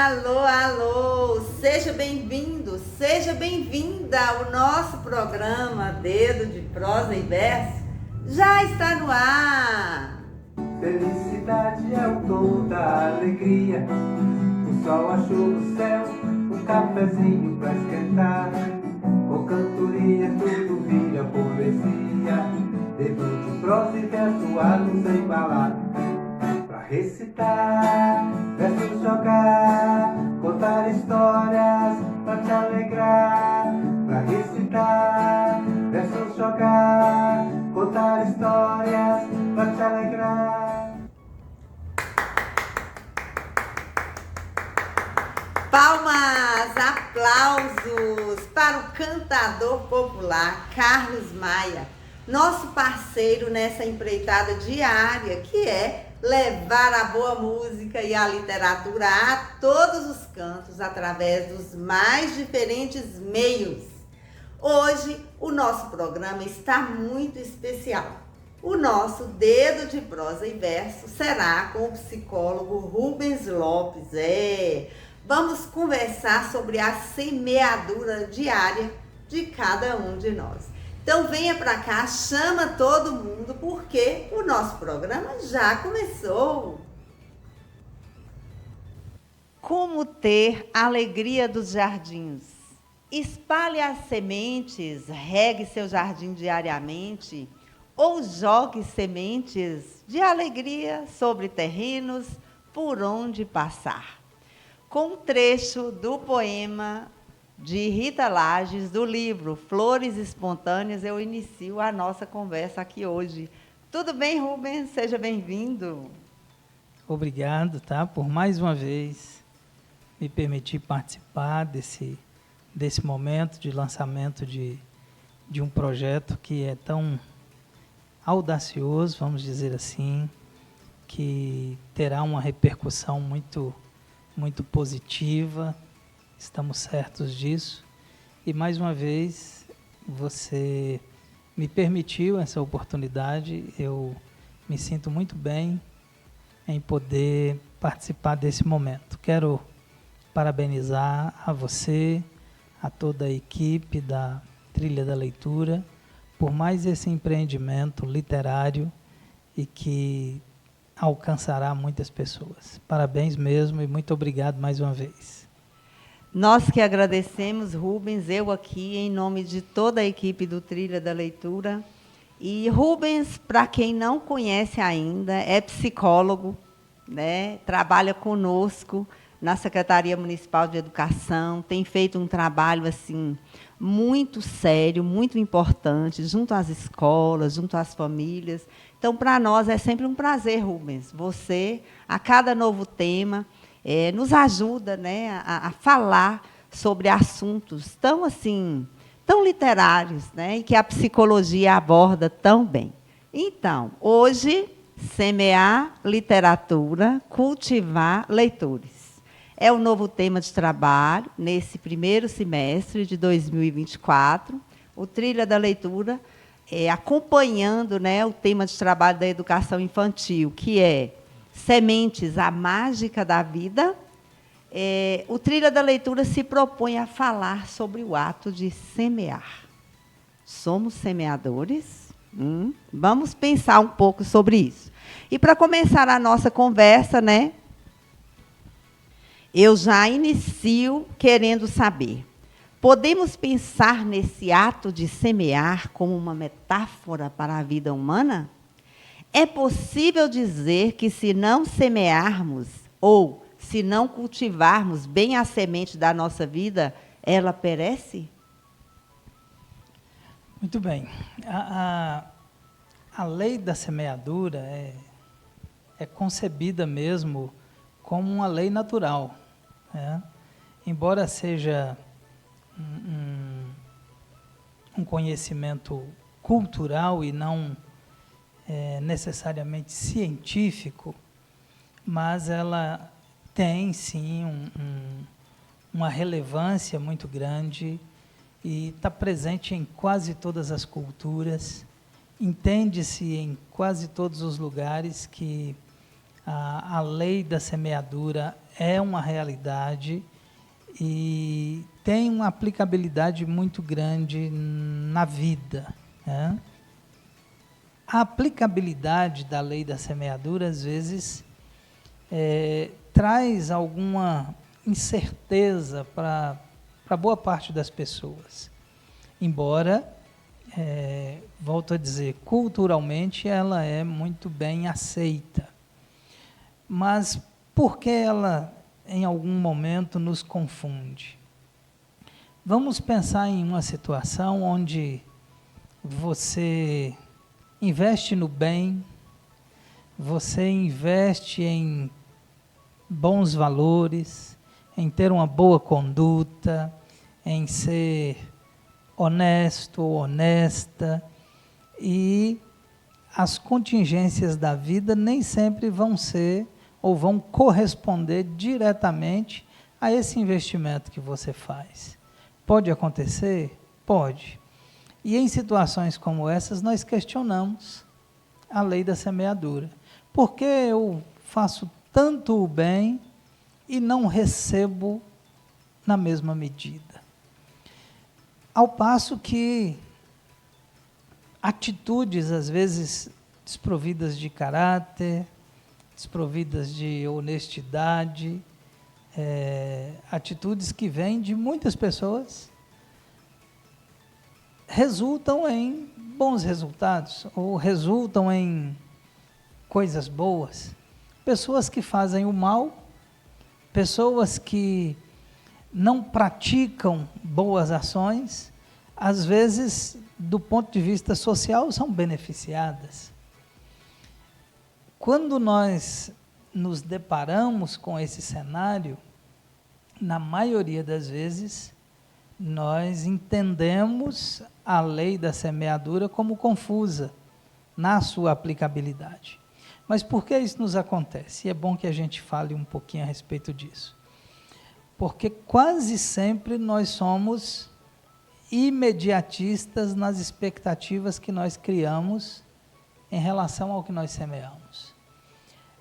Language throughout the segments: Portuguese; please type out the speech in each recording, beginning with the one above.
Alô, alô, seja bem-vindo, seja bem-vinda ao nosso programa Dedo de Prosa e Verso. Já está no ar. Felicidade é o tom da alegria. O sol achou no céu um cafezinho pra esquentar. Com cantoria tudo vira poesia. Dedo de prosa e verso a nos embalar. Pra recitar, versos jogar, contar histórias pra te alegrar. Pra recitar, versos jogar, contar histórias pra te alegrar. Palmas, aplausos para o cantador popular Carlos Maia, nosso parceiro nessa empreitada diária, que é levar a boa música e a literatura a todos os cantos, através dos mais diferentes meios. Hoje, o nosso programa está muito especial. O nosso Dedo de Prosa e Verso será com o psicólogo Rubens Lopes. Vamos conversar sobre a semeadura diária de cada um de nós. Então venha para cá, chama todo mundo, porque o nosso programa já começou. Como ter a alegria dos jardins? Espalhe as sementes, regue seu jardim diariamente, ou jogue sementes de alegria sobre terrenos por onde passar. Com um trecho do poema de Rita Lages, do livro Flores Espontâneas, eu inicio a nossa conversa aqui hoje. Tudo bem, Rubens? Seja bem-vindo. Obrigado, por mais uma vez me permitir participar desse momento de lançamento de um projeto que é tão audacioso, vamos dizer assim, que terá uma repercussão muito positiva. Estamos certos disso. E, mais uma vez, você me permitiu essa oportunidade. Eu me sinto muito bem em poder participar desse momento. Quero parabenizar a você, a toda a equipe da Trilha da Leitura, por mais esse empreendimento literário e que alcançará muitas pessoas. Parabéns mesmo e muito obrigado mais uma vez. Nós que agradecemos, Rubens, eu aqui em nome de toda a equipe do Trilha da Leitura. E Rubens, para quem não conhece ainda, é psicólogo, né? Trabalha conosco na Secretaria Municipal de Educação, tem feito um trabalho assim muito sério, muito importante, junto às escolas, junto às famílias. Então, para nós é sempre um prazer, Rubens. Você, a cada novo tema, nos ajuda, né, a falar sobre assuntos tão literários, né, e que a psicologia aborda tão bem. Então, hoje, semear literatura, cultivar leitores. É o novo tema de trabalho nesse primeiro semestre de 2024. O Trilha da Leitura acompanhando, né, o tema de trabalho da educação infantil, que é Sementes, a Mágica da Vida. O Trilha da Leitura se propõe a falar sobre o ato de semear. Somos semeadores? Vamos pensar um pouco sobre isso. E para começar a nossa conversa, né, eu já inicio querendo saber, podemos pensar nesse ato de semear como uma metáfora para a vida humana? É possível dizer que, se não semearmos ou se não cultivarmos bem a semente da nossa vida, ela perece? Muito bem. A lei da semeadura é concebida mesmo como uma lei natural, né? Embora seja um conhecimento cultural e não necessariamente científico, mas ela tem, sim, uma relevância muito grande e está presente em quase todas as culturas. Entende-se em quase todos os lugares que a lei da semeadura é uma realidade e tem uma aplicabilidade muito grande na vida, né? A aplicabilidade da lei da semeadura, às vezes, traz alguma incerteza para boa parte das pessoas. Embora, volto a dizer, culturalmente ela é muito bem aceita. Mas por que ela, em algum momento, nos confunde? Vamos pensar em uma situação onde você investe no bem, você investe em bons valores, em ter uma boa conduta, em ser honesto ou honesta, e as contingências da vida nem sempre vão ser ou vão corresponder diretamente a esse investimento que você faz. Pode acontecer? Pode. E em situações como essas, nós questionamos a lei da semeadura. Por que eu faço tanto o bem e não recebo na mesma medida? Ao passo que atitudes, às vezes, desprovidas de caráter, desprovidas de honestidade, atitudes que vêm de muitas pessoas, resultam em bons resultados, ou resultam em coisas boas. Pessoas que fazem o mal, pessoas que não praticam boas ações, às vezes, do ponto de vista social, são beneficiadas. Quando nós nos deparamos com esse cenário, na maioria das vezes, nós entendemos a lei da semeadura como confusa na sua aplicabilidade. Mas por que isso nos acontece? E é bom que a gente fale um pouquinho a respeito disso. Porque quase sempre nós somos imediatistas nas expectativas que nós criamos em relação ao que nós semeamos.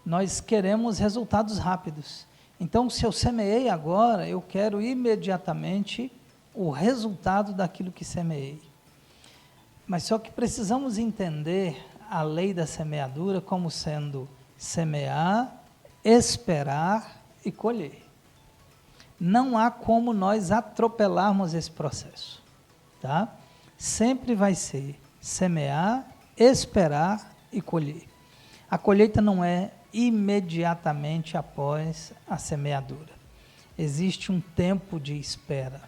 Nós queremos resultados rápidos. Então, se eu semeei agora, eu quero imediatamente o resultado daquilo que semeei. Mas só que precisamos entender a lei da semeadura como sendo semear, esperar e colher. Não há como nós atropelarmos esse processo, tá? Sempre vai ser semear, esperar e colher. A colheita não é imediatamente após a semeadura. Existe um tempo de espera.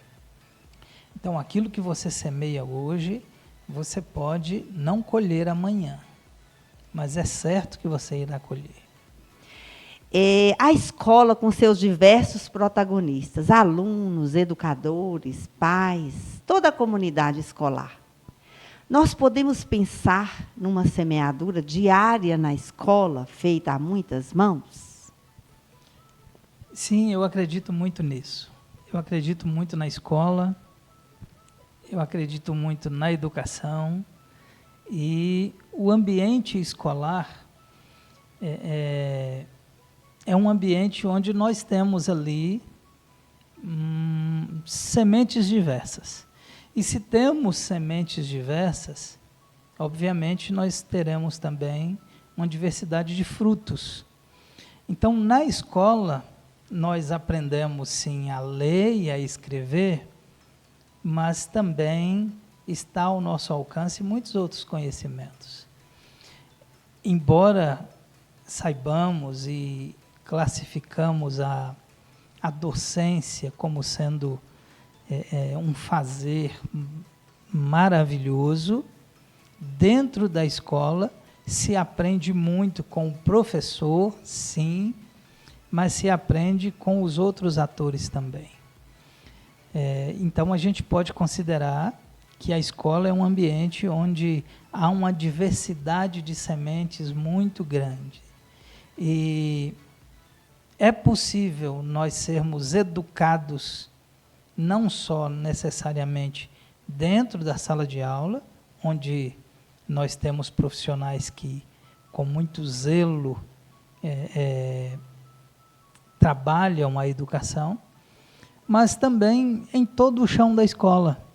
Então, aquilo que você semeia hoje, você pode não colher amanhã, mas é certo que você irá colher. A escola, com seus diversos protagonistas, alunos, educadores, pais, toda a comunidade escolar. Nós podemos pensar numa semeadura diária na escola, feita a muitas mãos? Sim, eu acredito muito nisso. Eu acredito muito na escola, eu acredito muito na educação, e o ambiente escolar é um ambiente onde nós temos ali sementes diversas. E se temos sementes diversas, obviamente nós teremos também uma diversidade de frutos. Então, na escola, nós aprendemos sim a ler e a escrever, mas também está ao nosso alcance muitos outros conhecimentos. Embora saibamos e classificamos a docência como sendo um fazer maravilhoso, dentro da escola se aprende muito com o professor, sim, mas se aprende com os outros atores também. Então, a gente pode considerar que a escola é um ambiente onde há uma diversidade de sementes muito grande. E é possível nós sermos educados não só necessariamente dentro da sala de aula, onde nós temos profissionais que, com muito zelo, trabalham a educação, mas também em todo o chão da escola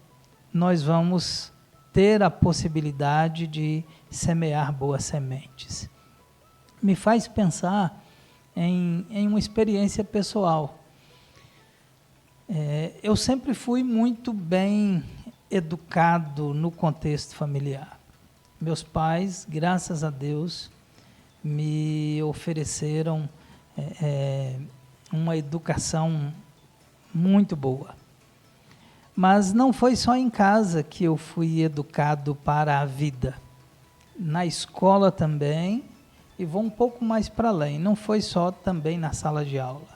nós vamos ter a possibilidade de semear boas sementes. Me faz pensar em uma experiência pessoal. Eu sempre fui muito bem educado no contexto familiar. Meus pais, graças a Deus, me ofereceram uma educação muito boa. Mas não foi só em casa que eu fui educado para a vida. Na escola também, e vou um pouco mais para além, não foi só também na sala de aula.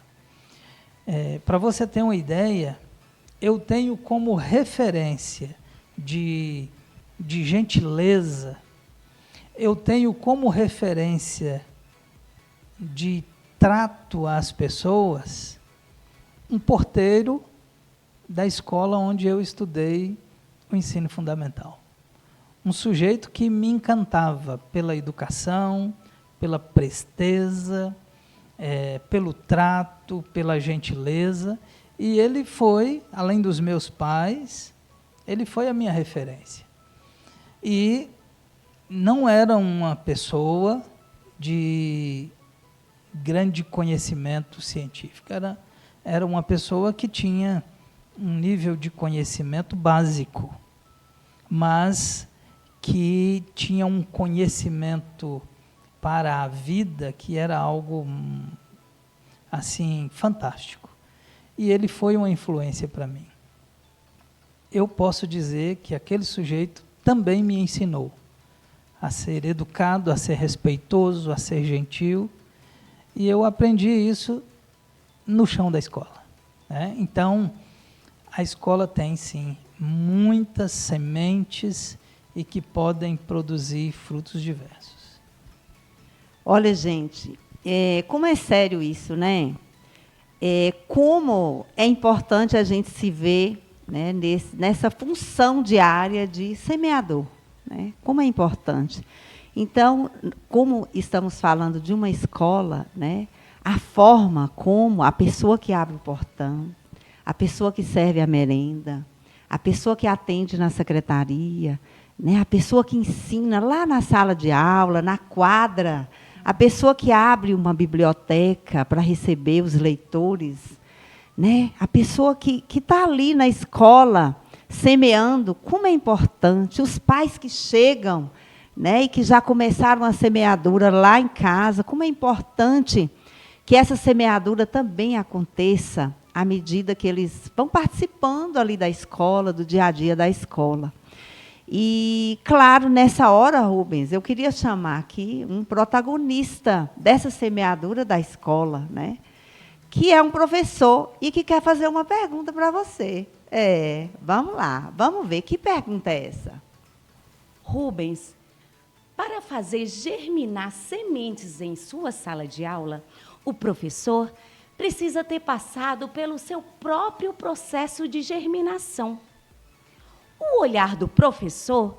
Para você ter uma ideia, eu tenho como referência de gentileza, eu tenho como referência de trato às pessoas, um porteiro da escola onde eu estudei o ensino fundamental. Um sujeito que me encantava pela educação, pela presteza, pelo trato, pela gentileza, e ele foi, além dos meus pais, ele foi a minha referência. E não era uma pessoa de grande conhecimento científico, era uma pessoa que tinha um nível de conhecimento básico, mas que tinha um conhecimento para a vida que era algo assim fantástico. E ele foi uma influência para mim. Eu posso dizer que aquele sujeito também me ensinou a ser educado, a ser respeitoso, a ser gentil, e eu aprendi isso no chão da escola, né? Então, a escola tem, sim, muitas sementes e que podem produzir frutos diversos. Olha, gente, como é sério isso, né? Como é importante a gente se ver, né, nessa função diária de semeador, né? Como é importante. Então, como estamos falando de uma escola, né, a forma como a pessoa que abre o portão, a pessoa que serve a merenda, a pessoa que atende na secretaria, né, a pessoa que ensina lá na sala de aula, na quadra, a pessoa que abre uma biblioteca para receber os leitores, né, a pessoa que está ali na escola semeando, como é importante, os pais que chegam, né, e que já começaram a semeadura lá em casa, como é importante que essa semeadura também aconteça à medida que eles vão participando ali da escola, do dia a dia da escola. E, claro, nessa hora, Rubens, eu queria chamar aqui um protagonista dessa semeadura da escola, né, que é um professor e que quer fazer uma pergunta para você. Vamos lá, vamos ver, que pergunta é essa? Rubens, para fazer germinar sementes em sua sala de aula, o professor precisa ter passado pelo seu próprio processo de germinação. O olhar do professor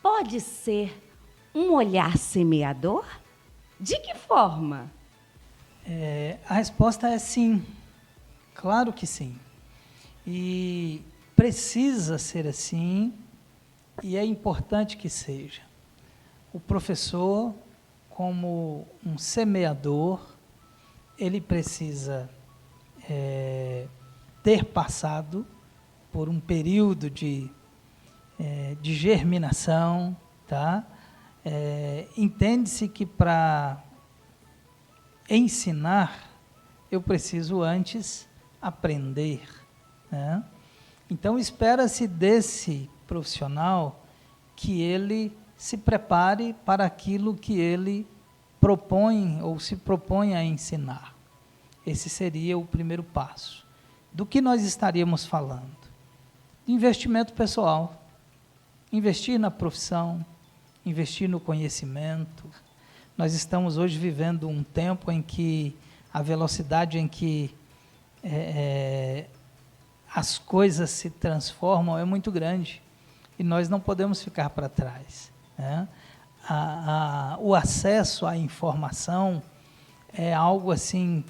pode ser um olhar semeador? De que forma? A resposta é sim, claro que sim. E precisa ser assim, e é importante que seja. O professor, como um semeador, ele precisa ter passado por um período de germinação, tá? Entende-se que para ensinar, eu preciso antes aprender, né? Então, espera-se desse profissional que ele se prepare para aquilo que ele propõe ou se propõe a ensinar. Esse seria o primeiro passo. Do que nós estaríamos falando? Investimento pessoal. Investir na profissão, investir no conhecimento. Nós estamos hoje vivendo um tempo em que a velocidade em que as coisas se transformam é muito grande e nós não podemos ficar para trás, né? O acesso à informação é algo assim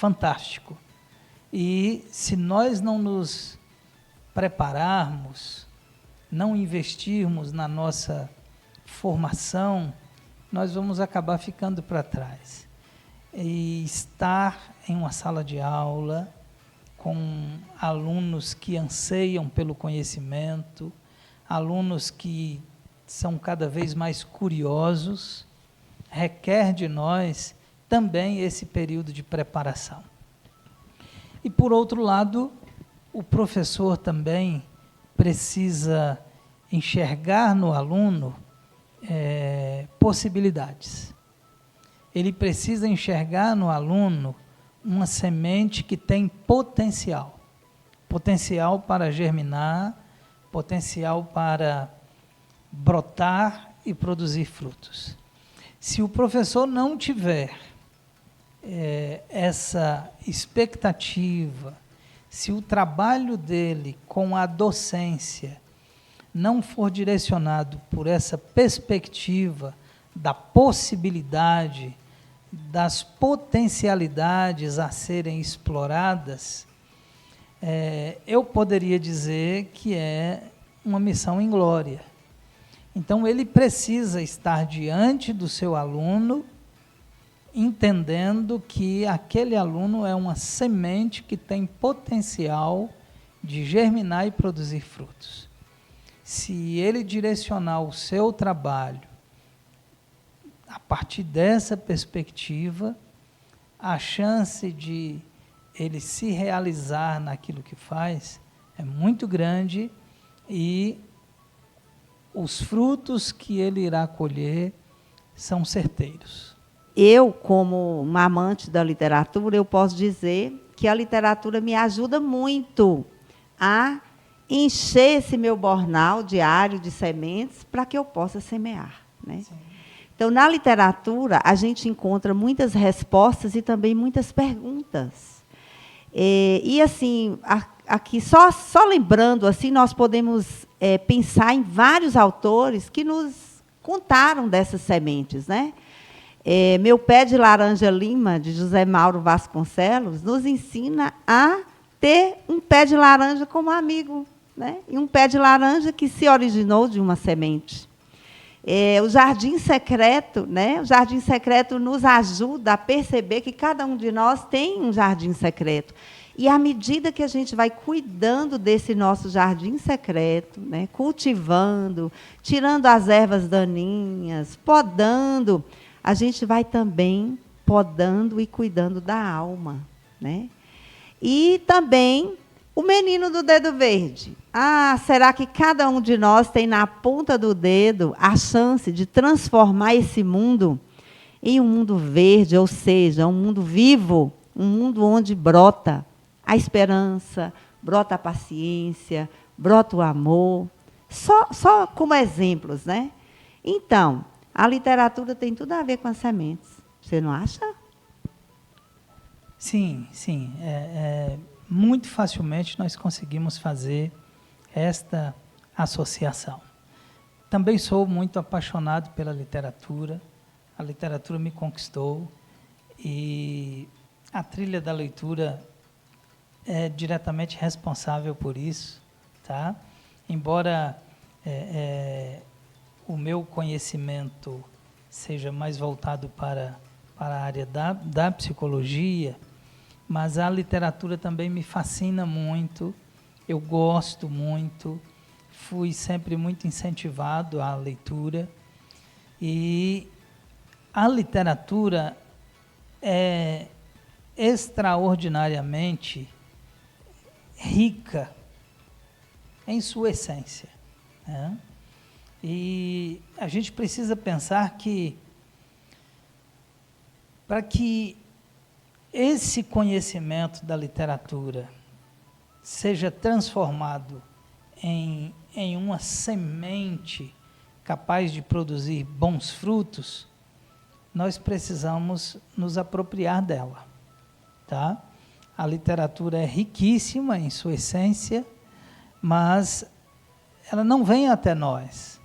fantástico. E se nós não nos prepararmos, não investirmos na nossa formação, nós vamos acabar ficando para trás. E estar em uma sala de aula com alunos que anseiam pelo conhecimento, alunos que são cada vez mais curiosos, requer de nós também esse período de preparação. E, por outro lado, o professor também precisa enxergar no aluno possibilidades. Ele precisa enxergar no aluno uma semente que tem potencial. Potencial para germinar, potencial para brotar e produzir frutos. Se o professor não tiver essa expectativa, se o trabalho dele com a docência não for direcionado por essa perspectiva da possibilidade, das potencialidades a serem exploradas, eu poderia dizer que é uma missão inglória. Então, ele precisa estar diante do seu aluno, entendendo que aquele aluno é uma semente que tem potencial de germinar e produzir frutos. Se ele direcionar o seu trabalho a partir dessa perspectiva, a chance de ele se realizar naquilo que faz é muito grande e os frutos que ele irá colher são certeiros. Eu, como uma amante da literatura, eu posso dizer que a literatura me ajuda muito a encher esse meu bornal diário de sementes para que eu possa semear, né? Sim. Então, na literatura, a gente encontra muitas respostas e também muitas perguntas. E assim, aqui, só lembrando, assim, nós podemos pensar em vários autores que nos contaram dessas sementes, né? Meu Pé de Laranja Lima, de José Mauro Vasconcelos, nos ensina a ter um pé de laranja como amigo, né? E um pé de laranja que se originou de uma semente. O Jardim Secreto, né? O Jardim Secreto nos ajuda a perceber que cada um de nós tem um jardim secreto. E, à medida que a gente vai cuidando desse nosso jardim secreto, né? Cultivando, tirando as ervas daninhas, podando, a gente vai também podando e cuidando da alma, né? E também o menino do dedo verde. Será que cada um de nós tem na ponta do dedo a chance de transformar esse mundo em um mundo verde, ou seja, um mundo vivo, um mundo onde brota a esperança, brota a paciência, brota o amor, só como exemplos, né? Então, a literatura tem tudo a ver com as sementes. Você não acha? Sim, sim. Muito facilmente nós conseguimos fazer esta associação. Também sou muito apaixonado pela literatura. A literatura me conquistou e a trilha da leitura é diretamente responsável por isso, tá? Embora o meu conhecimento seja mais voltado para a área da psicologia, mas a literatura também me fascina muito, eu gosto muito, fui sempre muito incentivado à leitura, e a literatura é extraordinariamente rica em sua essência, né? E a gente precisa pensar que, para que esse conhecimento da literatura seja transformado em uma semente capaz de produzir bons frutos, nós precisamos nos apropriar dela, tá? A literatura é riquíssima em sua essência, mas ela não vem até nós,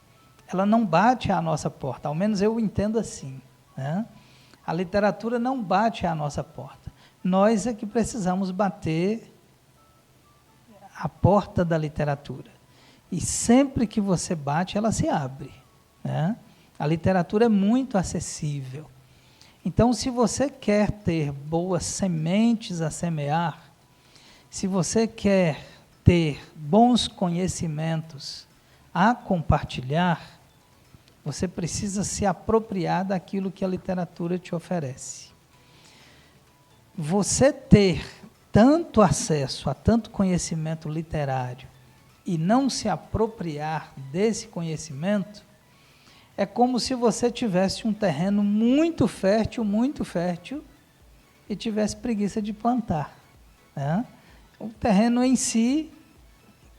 ela não bate à nossa porta, ao menos eu entendo assim, né? A literatura não bate à nossa porta. nós é que precisamos bater a porta da literatura. E sempre que você bate, ela se abre, né? A literatura é muito acessível. Então, se você quer ter boas sementes a semear, se você quer ter bons conhecimentos a compartilhar, você precisa se apropriar daquilo que a literatura te oferece. Você ter tanto acesso a tanto conhecimento literário e não se apropriar desse conhecimento, é como se você tivesse um terreno muito fértil, e tivesse preguiça de plantar, né? O terreno em si,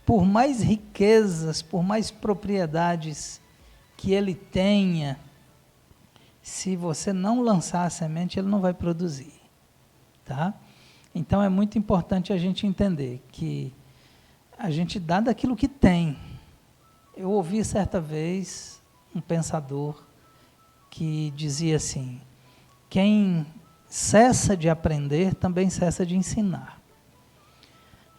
por mais riquezas, por mais propriedades que ele tenha, se você não lançar a semente, ele não vai produzir, tá? Então, é muito importante a gente entender que a gente dá daquilo que tem. Eu ouvi certa vez um pensador que dizia assim: quem cessa de aprender, também cessa de ensinar.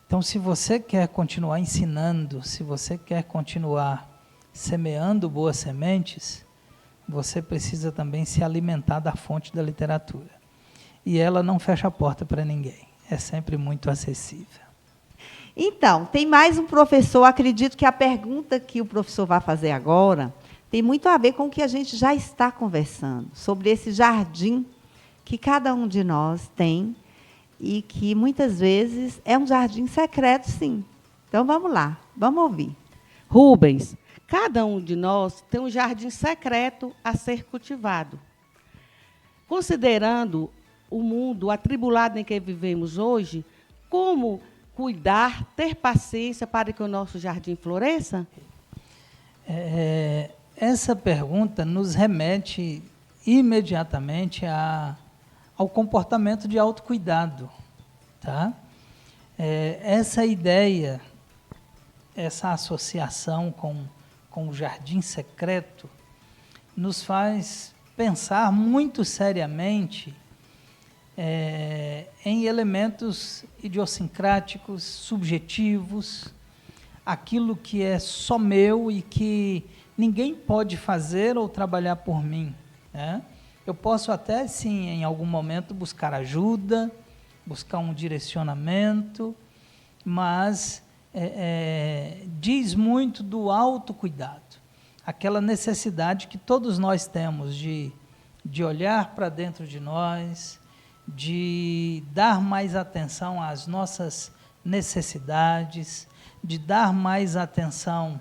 Então, se você quer continuar ensinando, se você quer continuar semeando boas sementes, você precisa também se alimentar da fonte da literatura. E ela não fecha a porta para ninguém, é sempre muito acessível. Então, tem mais um professor, acredito que a pergunta que o professor vai fazer agora tem muito a ver com o que a gente já está conversando, sobre esse jardim que cada um de nós tem e que, muitas vezes, é um jardim secreto, sim. Então, vamos lá, vamos ouvir. Rubens, cada um de nós tem um jardim secreto a ser cultivado. Considerando o mundo atribulado em que vivemos hoje, como cuidar, ter paciência para que o nosso jardim floresça? Essa pergunta nos remete imediatamente ao comportamento de autocuidado, tá? Essa ideia, essa associação com o jardim secreto, nos faz pensar muito seriamente em elementos idiosincráticos, subjetivos, aquilo que é só meu e que ninguém pode fazer ou trabalhar por mim, né? Eu posso até, sim, em algum momento, buscar ajuda, buscar um direcionamento, mas diz muito do autocuidado, aquela necessidade que todos nós temos de olhar para dentro de nós, de dar mais atenção às nossas necessidades, de dar mais atenção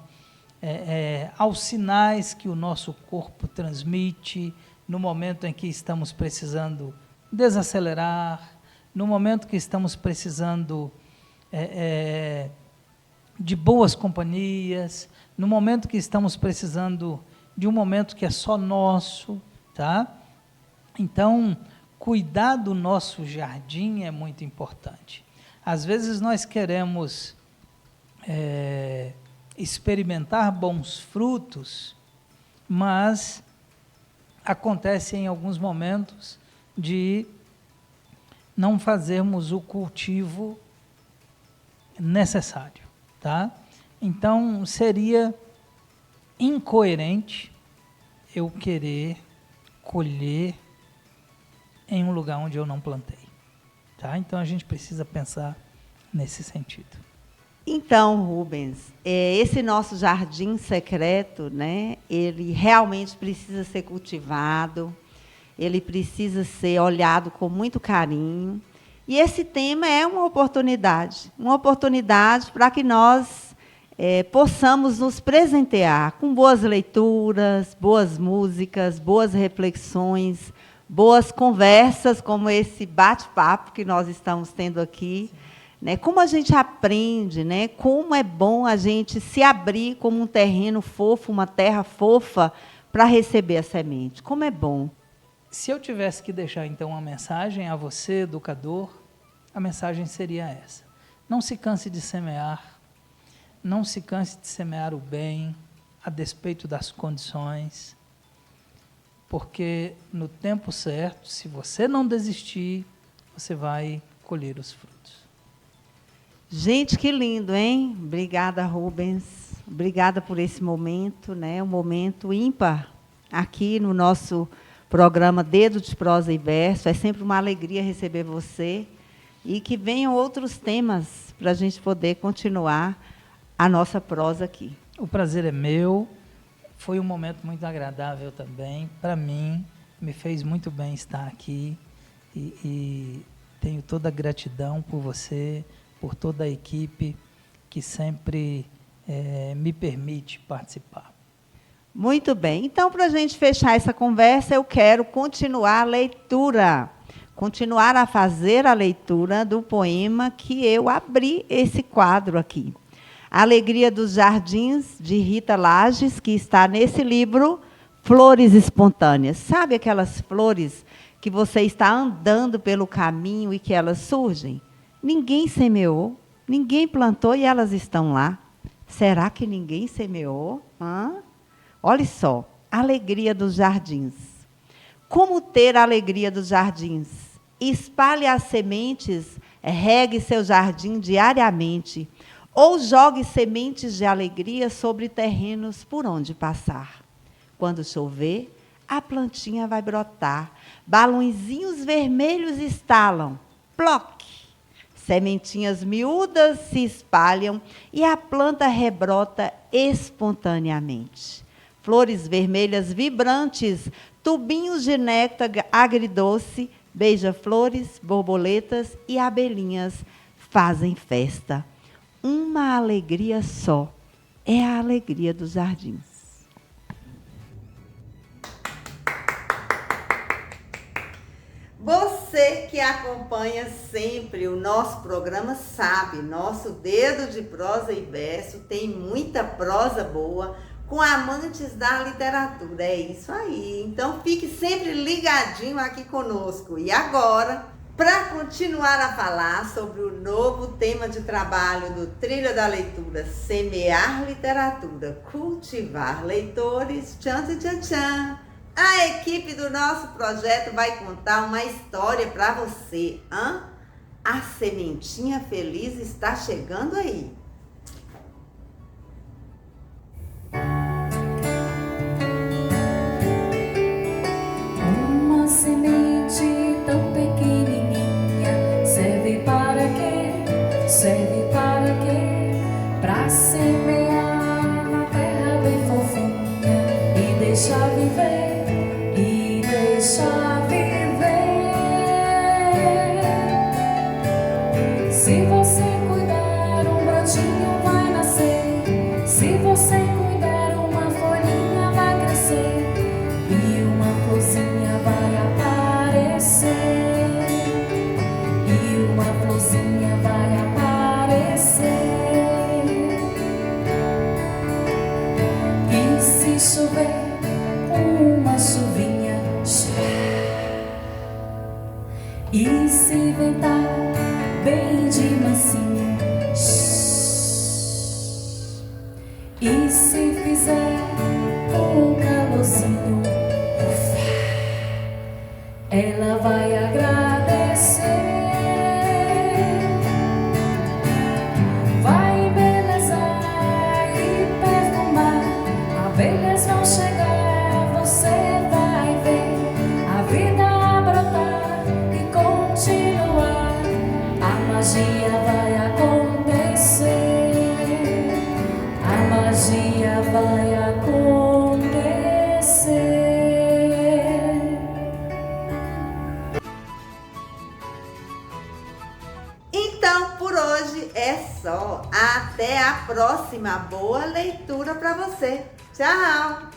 aos sinais que o nosso corpo transmite no momento em que estamos precisando desacelerar, no momento que estamos precisando de boas companhias, no momento que estamos precisando de um momento que é só nosso, tá? Então, cuidar do nosso jardim é muito importante. Às vezes nós queremos experimentar bons frutos, mas acontece em alguns momentos de não fazermos o cultivo necessário, tá? Então, seria incoerente eu querer colher em um lugar onde eu não plantei, tá? Então, a gente precisa pensar nesse sentido. Então, Rubens, esse nosso jardim secreto, né, ele realmente precisa ser cultivado, ele precisa ser olhado com muito carinho. E esse tema é uma oportunidade para que nós possamos nos presentear com boas leituras, boas músicas, boas reflexões, boas conversas, como esse bate-papo que nós estamos tendo aqui. Né? Como a gente aprende, né? Como é bom a gente se abrir como um terreno fofo, uma terra fofa, para receber a semente. Como é bom. Se eu tivesse que deixar, então, uma mensagem a você, educador, a mensagem seria essa. Não se canse de semear, não se canse de semear o bem, a despeito das condições, porque no tempo certo, se você não desistir, você vai colher os frutos. Gente, que lindo, hein? Obrigada, Rubens. Obrigada por esse momento, né? Um momento ímpar aqui no nosso programa Dedo de Prosa e Verso. É sempre uma alegria receber você e que venham outros temas para a gente poder continuar a nossa prosa aqui. O prazer é meu. Foi um momento muito agradável também. Para mim, me fez muito bem estar aqui e tenho toda a gratidão por você, por toda a equipe que sempre me permite participar. Muito bem. Então, para a gente fechar essa conversa, eu quero continuar a leitura, continuar a fazer a leitura do poema que eu abri esse quadro aqui. Alegria dos Jardins, de Rita Lages, que está nesse livro, Flores Espontâneas. Sabe aquelas flores que você está andando pelo caminho e que elas surgem? Ninguém semeou, ninguém plantou e elas estão lá. Será que ninguém semeou? Olha só, alegria dos jardins. Como ter a alegria dos jardins? Espalhe as sementes, regue seu jardim diariamente, ou jogue sementes de alegria sobre terrenos por onde passar. Quando chover, a plantinha vai brotar, balõezinhos vermelhos estalam, ploc! Sementinhas miúdas se espalham e a planta rebrota espontaneamente. Flores vermelhas vibrantes, tubinhos de néctar agridoce, beija-flores, borboletas e abelhinhas fazem festa. Uma alegria só, é a alegria dos jardins. Você que acompanha sempre o nosso programa sabe, nosso Dedo de Prosa e Verso tem muita prosa boa com amantes da literatura. É isso aí. Então fique sempre ligadinho aqui conosco. E agora, para continuar a falar sobre o novo tema de trabalho do Trilha da Leitura, semear literatura, cultivar leitores, tchan, tchan, tchan. A equipe do nosso projeto vai contar uma história para você. A sementinha feliz está chegando aí. Uma semente tão pequenininha serve para quê? Serve para quê? Para semear na terra bem fofinha e deixar viver. Se você cuidar, um brotinho vai nascer. Se você cuidar, uma folhinha vai crescer e uma florzinha vai aparecer. E uma florzinha vai aparecer. E se chover, uma chuvinha. E se ventar bem de mansinho, e se fizer um calorzinho, ela vai agradecer. Vai embelezar e perfumar, abelhas vão chegar, você vai ver a vida brotar e continuar. A magia vai acontecer, a magia vai acontecer. Então, por hoje é só. Até a próxima. Boa leitura para você. Tchau!